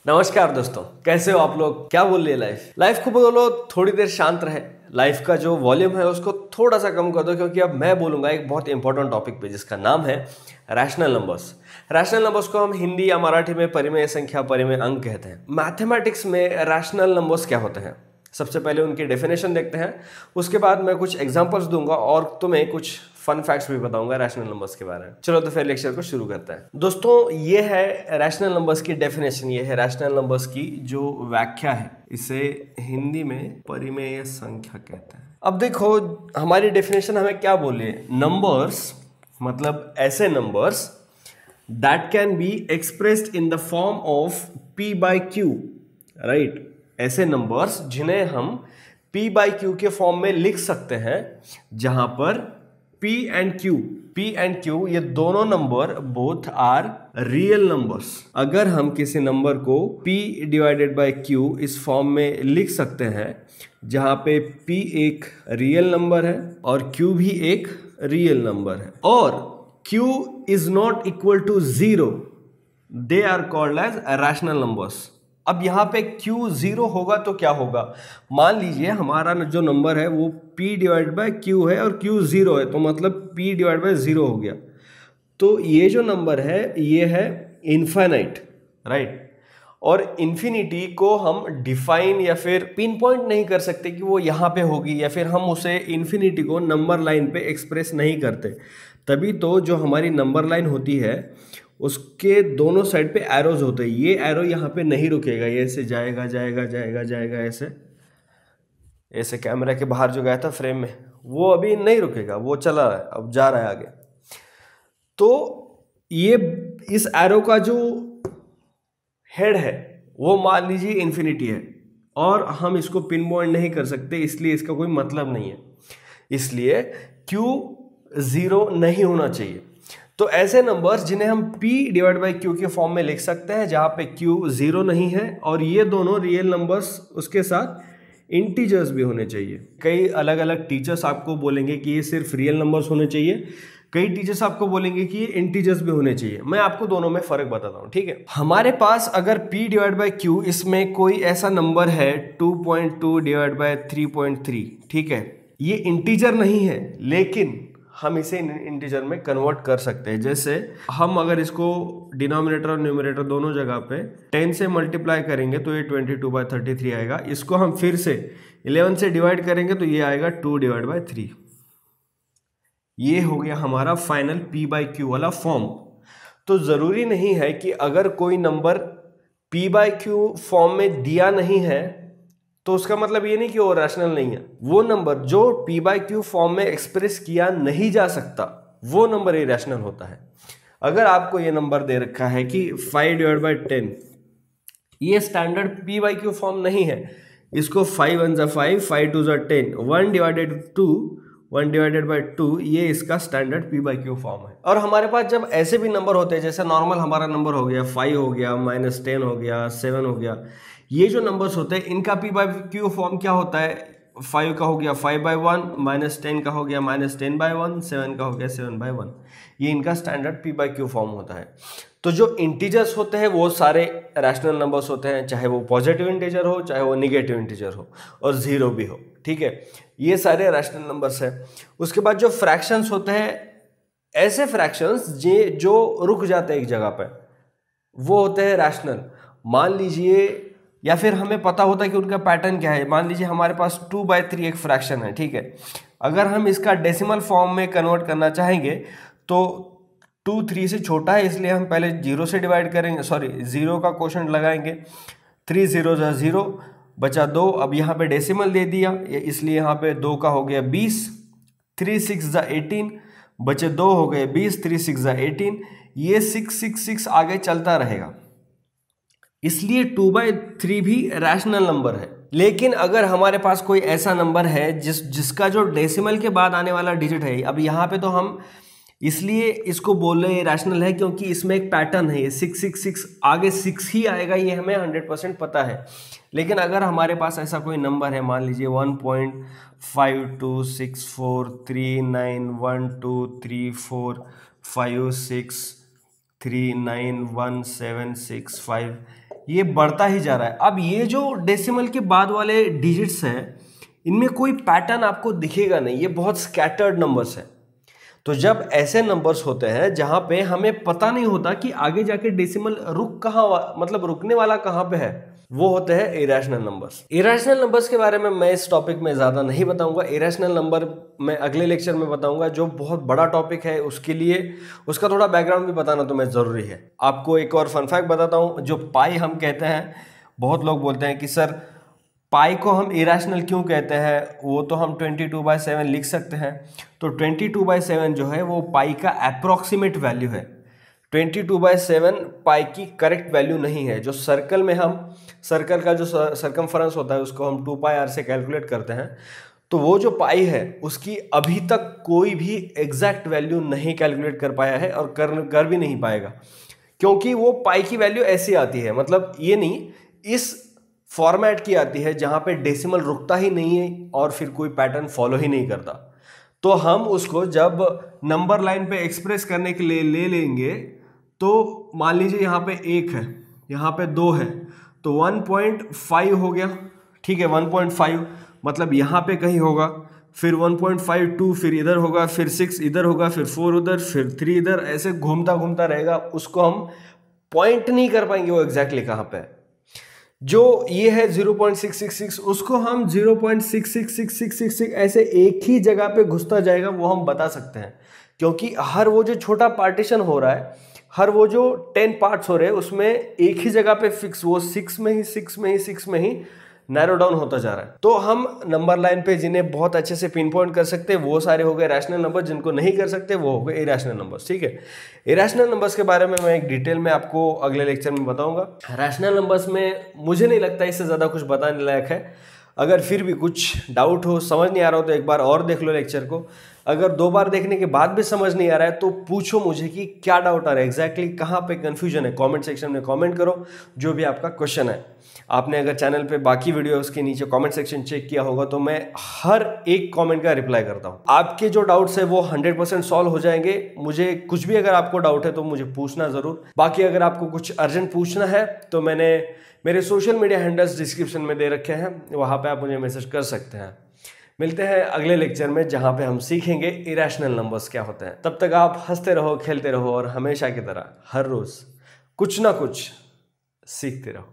नमस्कार दोस्तों, कैसे हो आप लोग। क्या बोल रही है लाइफ को बोलो थोड़ी देर शांत रहे। लाइफ का जो वॉल्यूम है उसको थोड़ा सा कम कर दो, क्योंकि अब मैं बोलूंगा एक बहुत इंपॉर्टेंट टॉपिक पे जिसका नाम है रैशनल नंबर्स। रैशनल नंबर्स को हम हिंदी या मराठी में परिमेय संख्या, परिमेय अंक कहते हैं। मैथमेटिक्स में रैशनल नंबर्स क्या होते हैं, सबसे पहले उनकी डेफिनेशन देखते हैं। उसके बाद मैं कुछ एग्जांपल्स दूंगा और तुम्हें कुछ फन फैक्ट्स भी बताऊंगा रैशनल नंबर्स के बारे में। चलो तो फिर लेक्चर को शुरू करते हैं। दोस्तों, ये है रैशनल नंबर्स की डेफिनेशन, ये है रैशनल नंबर्स की जो व्याख्या है। इसे हिंदी में परिमेय संख्या कहते हैं। अब देखो, हमारी डेफिनेशन हमें क्या बोले, नंबर्स मतलब ऐसे numbers that can be expressed in the form of p by Q, right. ऐसे नंबर्स जिन्हें हम p बाई क्यू के फॉर्म में लिख सकते हैं, जहां पर p एंड q ये दोनों number both are real numbers. अगर हम किसी नंबर को p डिवाइडेड बाय q इस फॉर्म में लिख सकते हैं, जहां पे p एक रियल नंबर है और q भी एक रियल नंबर है, और q is not equal to 0, they are called as rational numbers. अब यहाँ पे Q 0 होगा तो क्या होगा, मान लीजिए हमारा जो नंबर है वो P डिवाइड बाय Q है और Q 0 है, तो मतलब P डिवाइड बाय 0 हो गया। तो ये जो नंबर है ये है इनफाइनाइट, राइट। और इन्फिनिटी को हम डिफाइन या फिर पिन पॉइंट नहीं कर सकते कि वो यहाँ पे होगी, या फिर हम उसे इन्फिनिटी को नंबर लाइन पे एक्सप्रेस नहीं करते। तभी तो जो हमारी नंबर लाइन होती है उसके दोनों साइड पे एरोज होते हैं। ये एरो यहाँ पे नहीं रुकेगा, ये ऐसे जाएगा जाएगा जाएगा जाएगा, ऐसे ऐसे कैमरा के बाहर जो गया था फ्रेम में, वो अभी नहीं रुकेगा, वो चला रहा है, अब जा रहा है आगे। तो ये इस एरो का जो हेड है वो मान लीजिए इन्फिनिटी है, और हम इसको पिन पॉइंट नहीं कर सकते, इसलिए इसका कोई मतलब नहीं है। इसलिए Q 0 नहीं होना चाहिए। तो ऐसे नंबर्स जिन्हें हम p डिवाइड बाई q के फॉर्म में लिख सकते हैं, जहां पे q 0 नहीं है और ये दोनों रियल नंबर्स, उसके साथ इंटीजर्स भी होने चाहिए। कई अलग अलग टीचर्स आपको बोलेंगे कि ये सिर्फ रियल नंबर्स होने चाहिए, कई टीचर्स आपको बोलेंगे कि ये इंटीजर्स भी होने चाहिए। मैं आपको दोनों में फर्क बताता हूँ, ठीक है। हमारे पास अगर p डिवाइड बाई q, इसमें कोई ऐसा नंबर है 2.2 डिवाइड बाई 3.3, ठीक है। ये इंटीजर नहीं है, लेकिन हम इसे इंटीजर में कन्वर्ट कर सकते हैं। जैसे हम अगर इसको डिनोमिनेटर और न्यूमरेटर दोनों जगह पे 10 से मल्टीप्लाई करेंगे तो ये 22/33 आएगा। इसको हम फिर से 11 से डिवाइड करेंगे तो ये आएगा 2 डिवाइड बाई 3। ये हो गया हमारा फाइनल p बाई क्यू वाला फॉर्म। तो जरूरी नहीं है कि अगर कोई number p by Q form में दिया नहीं है तो उसका मतलब ये नहीं कि वो रैशनल नहीं है। वो नंबर जो p बाई क्यू फॉर्म में एक्सप्रेस किया नहीं जा सकता, वो नंबर इरेशनल होता है। अगर आपको ये नंबर दे रखा है कि 5 डिवाइड बाई 10, ये standard p by Q form नहीं है। इसको 5 1 जा 5, 5 2 जा 10, 1 डिवाइडेड 2, 1 डिवाइडेड बाई 2, ये इसका standard p by Q form है। और हमारे पास जब ऐसे भी नंबर होते हैं, जैसे नॉर्मल हमारा नंबर हो गया 5 हो गया, -10 हो गया, 7 हो गया, ये जो नंबर्स होते हैं इनका p बाई क्यू फॉर्म क्या होता है, 5 का हो गया 5/1, -10 का हो गया -10/1, 7 का हो गया 7/1। ये इनका standard p by Q form होता है। तो जो इंटीजर्स होते हैं वो सारे रैशनल नंबर्स होते हैं, चाहे वो पॉजिटिव इंटीजर हो चाहे वो निगेटिव इंटीजर हो, और 0 भी हो, ठीक है। ये सारे रैशनल नंबर्स हैं। उसके बाद जो फ्रैक्शंस होते हैं, ऐसे फ्रैक्शंस जो रुक जाते हैं एक जगह पर, वो होते हैं रैशनल। मान लीजिए, या फिर हमें पता होता है कि उनका पैटर्न क्या है। मान लीजिए हमारे पास 2/3 एक फ्रैक्शन है, ठीक है। अगर हम इसका डेसिमल फॉर्म में कन्वर्ट करना चाहेंगे तो 2 3 से छोटा है, इसलिए हम पहले 0 से डिवाइड करेंगे, सॉरी 0 का क्वोशंट लगाएंगे। 3 0 जा 0, बचा 2। अब यहाँ पे डेसिमल दे दिया, इसलिए यहाँ पे 2 का हो गया 20, 3 6 जा 18, बचे 2 हो गए 20, 3 6 जा 18। ये 6 6 6 आगे चलता रहेगा, इसलिए 2/3 भी रैशनल नंबर है। लेकिन अगर हमारे पास कोई ऐसा नंबर है जिसका जो डेसिमल के बाद आने वाला डिजिट है, अब यहाँ पे तो हम इसलिए इसको बोल रहे हैं रैशनल है क्योंकि इसमें एक पैटर्न है, 666 आगे 6 ही आएगा, ये हमें 100% पता है। लेकिन अगर हमारे पास ऐसा कोई नंबर है, मान लीजिए 1.526439123456391765, ये बढ़ता ही जा रहा है। अब ये जो डेसिमल के बाद वाले डिजिट्स हैं, इनमें कोई पैटर्न आपको दिखेगा नहीं, ये बहुत स्कैटर्ड नंबर्स हैं। तो जब ऐसे नंबर्स होते हैं जहां पे हमें पता नहीं होता कि आगे जाके डेसिमल रुक कहाँ, मतलब रुकने वाला कहाँ पे है, वो होते हैं इरेशनल नंबर्स। इरेशनल नंबर्स के बारे में मैं इस टॉपिक में ज़्यादा नहीं बताऊंगा। इरेशनल नंबर मैं अगले लेक्चर में बताऊंगा, जो बहुत बड़ा टॉपिक है। उसके लिए उसका थोड़ा बैकग्राउंड भी बताना तो मैं ज़रूरी है। आपको एक और फन फैक्ट बताता हूँ, जो पाई हम कहते हैं, बहुत लोग बोलते हैं कि सर पाई को हम इरेशनल क्यों कहते हैं, वो तो हम 22/7 लिख सकते हैं। तो 22/7 जो है वो पाई का अप्रोक्सीमेट वैल्यू है। 22/7 पाई की करेक्ट वैल्यू नहीं है। जो सर्कल में हम, सर्कल का जो सर्कमफरेंस होता है उसको हम 2πr से कैलकुलेट करते हैं, तो वो जो पाई है उसकी अभी तक कोई भी एग्जैक्ट वैल्यू नहीं कैलकुलेट कर पाया है और कर भी नहीं पाएगा, क्योंकि वो पाई की वैल्यू ऐसी आती है, मतलब ये नहीं, इस फॉर्मेट की आती है जहां पे डेसिमल रुकता ही नहीं है और फिर कोई पैटर्न फॉलो ही नहीं करता। तो हम उसको जब नंबर लाइन पे एक्सप्रेस करने के लिए ले लेंगे, तो मान लीजिए यहाँ पे 1 है, यहाँ पे 2 है, तो 1.5 हो गया, ठीक है। 1.5 मतलब यहाँ पे कहीं होगा, फिर 1.52 फिर इधर होगा, फिर 6 इधर होगा, फिर 4 उधर, फिर 3 इधर, ऐसे घूमता घूमता रहेगा। उसको हम पॉइंट नहीं कर पाएंगे वो एग्जैक्टली कहाँ पे है। जो ये है 0.666, उसको हम 0.66666 ऐसे एक ही जगह पे घुसता जाएगा, वो हम बता सकते हैं, क्योंकि हर वो जो छोटा पार्टीशन हो रहा है, हर वो जो 10 पार्ट्स हो रहे हैं, उसमें एक ही जगह पे फिक्स, वो 6 में ही नैरो डाउन होता जा रहा है। तो हम नंबर लाइन पे जिन्हें बहुत अच्छे से पिन पॉइंट कर सकते हैं वो सारे हो गए रैशनल नंबर, जिनको नहीं कर सकते वो हो गए इरेशनल नंबर्स, ठीक है। इरेशनल नंबर्स के बारे में मैं एक डिटेल में आपको अगले लेक्चर में बताऊंगा। रैशनल नंबर्स में मुझे नहीं लगता इससे ज़्यादा कुछ बताने लायक है। अगर फिर भी कुछ डाउट हो, समझ नहीं आ रहा हो, तो एक बार और देख लो लेक्चर को। अगर 2 बार देखने के बाद भी समझ नहीं आ रहा है तो पूछो मुझे कि क्या डाउट आ रहा है, एग्जैक्टली कहाँ पे कंफ्यूजन है। कमेंट सेक्शन में कमेंट करो जो भी आपका क्वेश्चन है। आपने अगर चैनल पे बाकी वीडियोस के नीचे कमेंट सेक्शन चेक किया होगा तो मैं हर एक कमेंट का रिप्लाई करता हूँ। आपके जो डाउट्स है वो 100% सॉल्व हो जाएंगे। मुझे कुछ भी अगर आपको डाउट है तो मुझे पूछना ज़रूर। बाकी अगर आपको कुछ अर्जेंट पूछना है तो मैंने मेरे सोशल मीडिया हैंडल्स डिस्क्रिप्शन में दे रखे हैं, वहाँ पे आप मुझे मैसेज कर सकते हैं। मिलते हैं अगले लेक्चर में जहाँ पे हम सीखेंगे इरेशनल नंबर्स क्या होते हैं। तब तक आप हंसते रहो, खेलते रहो और हमेशा की तरह हर रोज़ कुछ ना कुछ सीखते रहो।